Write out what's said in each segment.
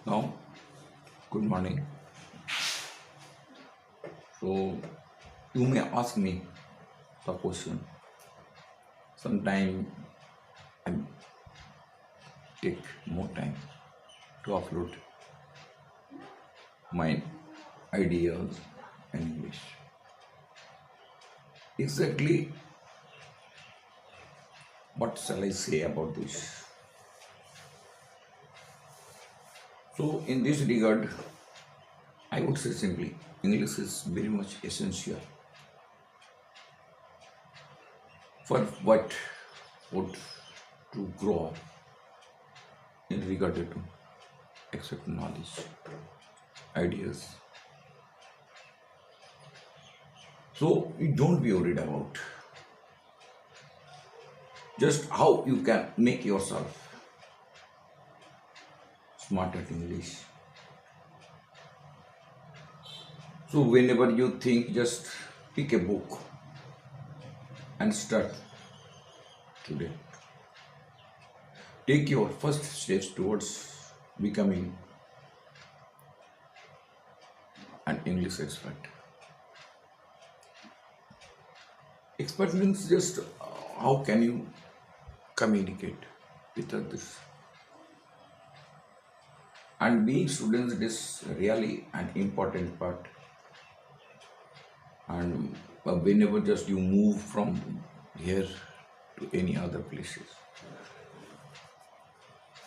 Now, good morning. So, you may ask me the question. Sometime I take more time to upload my ideas in English. Exactly what shall I say about this? So, in this regard, I would say simply English is very much essential for what would to grow up in regard to accept knowledge, ideas. So you don't be worried about just how you can make yourself smart at English. So whenever you think, just pick a book and start today. Take your first steps towards becoming an English expert. Expert means just how can you communicate with others. And being students is really an important part. And whenever just you move from here to any other places,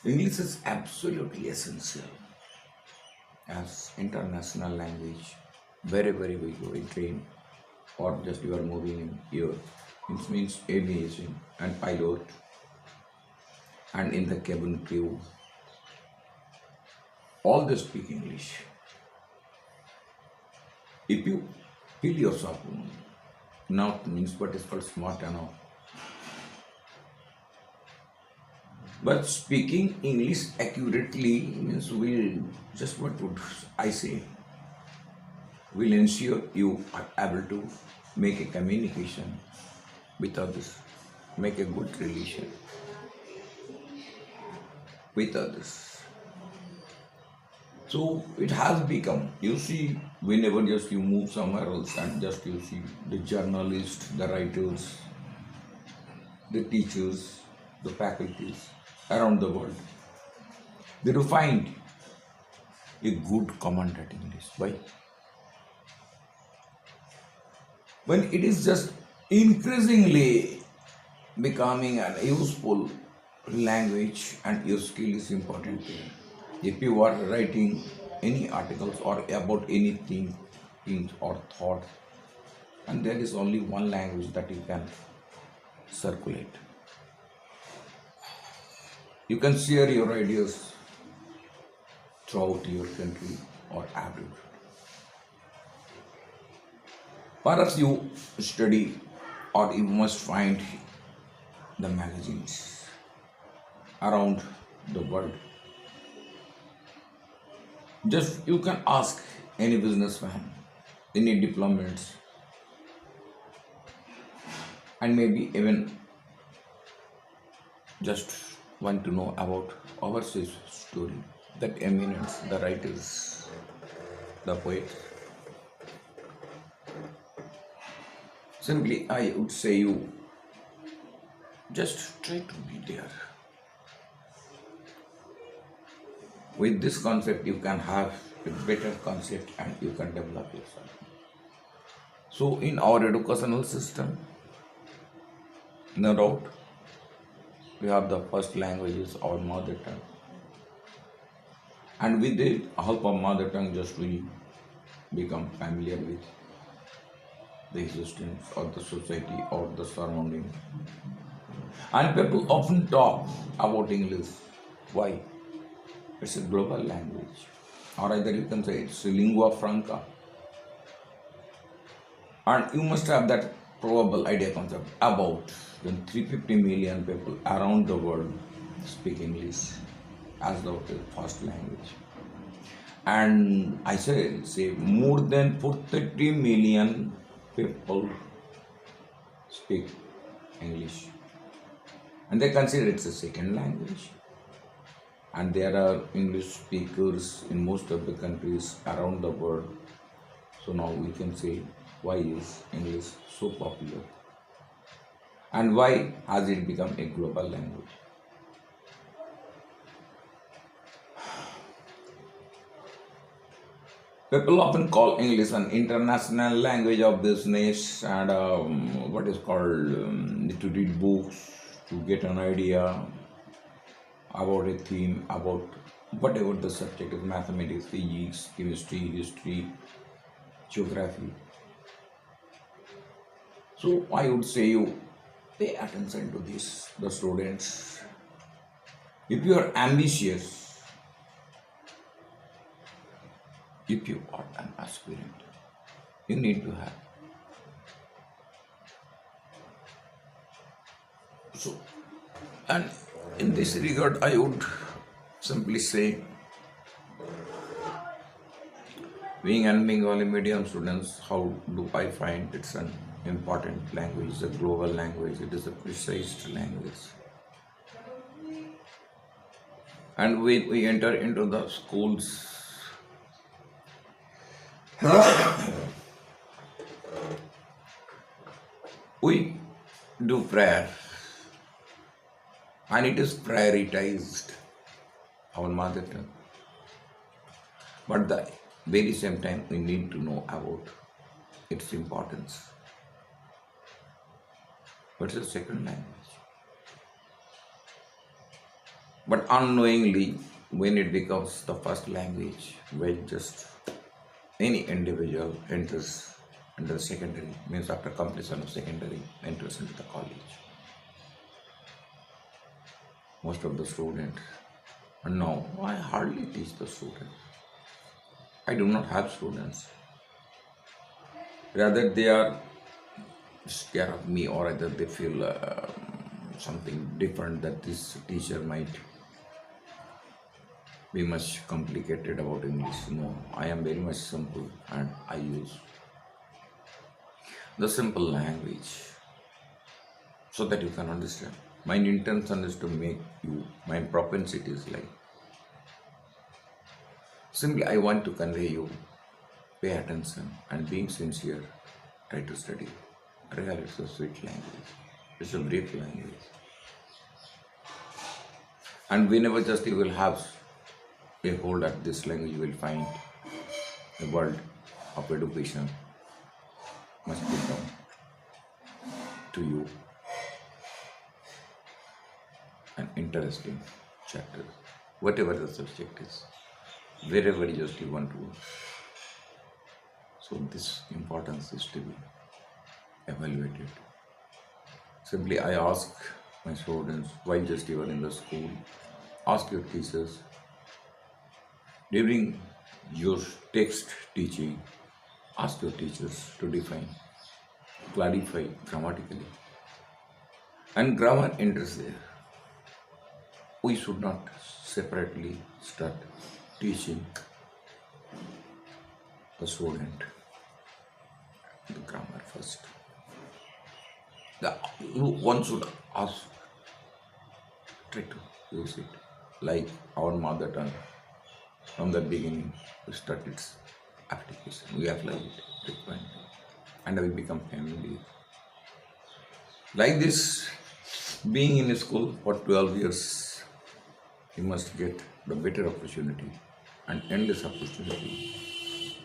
English is absolutely essential as international language. Wherever we go in train or just you are moving in here, it means aviation and pilot and in the cabin crew, all they speak English. If you feel yourself not means what is called smart enough, but speaking English accurately means will just what would I say will ensure you are able to make a communication with others, make a good relation with others. So it has become, you see, whenever just you move somewhere else and just you see the journalists, the writers, the teachers, the faculties around the world, they do find a good command at English. Why? When it is just increasingly becoming an useful language and your skill is important here. If you are writing any articles or about anything, things or thoughts, and there is only one language that you can circulate. You can share your ideas throughout your country or abroad. Perhaps you study or you must find the magazines around the world. Just you can ask any businessman, any diplomats, and maybe even just want to know about overseas story, that eminence, the writers, the poets. Simply, I would say you just try to be there. With this concept, you can have a better concept and you can develop yourself. So, in our educational system, no doubt, we have the first language is our mother tongue. And with the help of mother tongue, just we become familiar with the existence of the society or the surrounding. And people often talk about English. Why? It's a global language. Or either you can say it's a lingua franca. And you must have that probable idea concept about when 350 million people around the world speak English as the first language. And I say more than 430 million people speak English. And they consider it's a second language. and there are English speakers in most of the countries around the world. So now we can say, why is English so popular, and why has it become a global language? People often call English an international language of business and what is called to read books, to get an idea about a theme, about whatever the subject is, mathematics, physics, chemistry, history, geography. So I would say you pay attention to this, the students. If you are ambitious, if you are an aspirant, you need to have. So, and in this regard, I would simply say, being an Bengali medium students, how do I find it's an important language, a global language, it is a precise language. And when we enter into the schools, we do prayer, and it is prioritized, our mother tongue. But at the very same time, we need to know about its importance. What's the second language? But unknowingly, when it becomes the first language, when just any individual enters into the secondary, means after completion of secondary, enters into the college. Most of the students, and now I hardly teach the students. I do not have students. Rather, they are scared of me, or either they feel something different, that this teacher might be much complicated about English. No, I am very much simple, and I use the simple language so that you can understand. My intention is to make you, my propensity is like, simply I want to convey you, pay attention, and being sincere, try to study. Really, it's a sweet language. It's a brief language. And whenever just you will have a hold at this language, you will find the world of education must become to you an interesting chapter, whatever the subject is, wherever just you want to. So this importance is to be evaluated. Simply I ask my students, while just you are in the school, ask your teachers, during your text teaching, ask your teachers to define, clarify grammatically. And grammar enters there. We should not separately start teaching the student the grammar first. One should ask, try to use it like our mother tongue. From the beginning, we start its application. We apply it frequently, and we become familiar. Like this, being in a school for 12 years, you must get the better opportunity and endless opportunity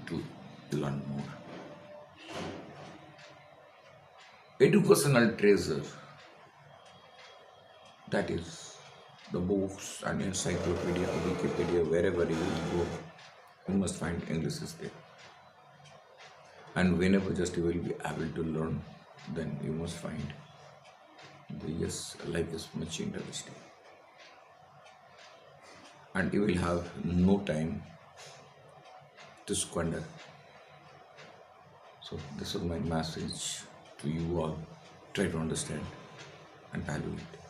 to learn more. Educational treasure, that is the books and encyclopedia, Wikipedia, wherever you go, you must find English is there. And whenever just you will be able to learn, then you must find the yes, life is much interesting. And you will have no time to squander. So this is my message to you all. Try to understand and value it.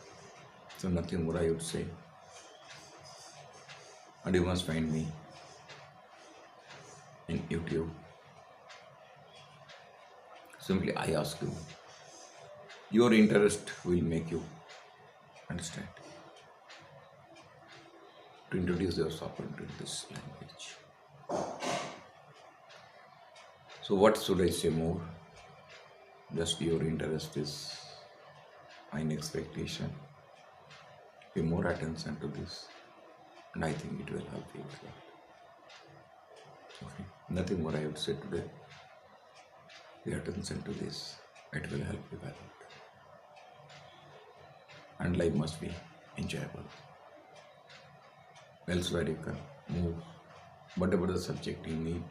So nothing more I would say. And you must find me in YouTube. Simply I ask you. Your interest will make you understand. to introduce yourself into this language. So what should I say more? Just your interest is my expectation. Pay more attention to this, and I think it will help you as well. Okay. Nothing more I would say today. Pay attention to this. It will help you a lot. And life must be enjoyable. Elsewhere you can move. Whatever the subject you need,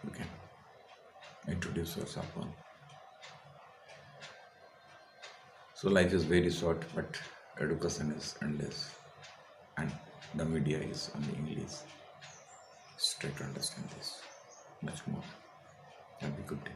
you can introduce yourself on. So life is very short, but education is endless. And the media is only English. Try to understand this much more. Have a good day.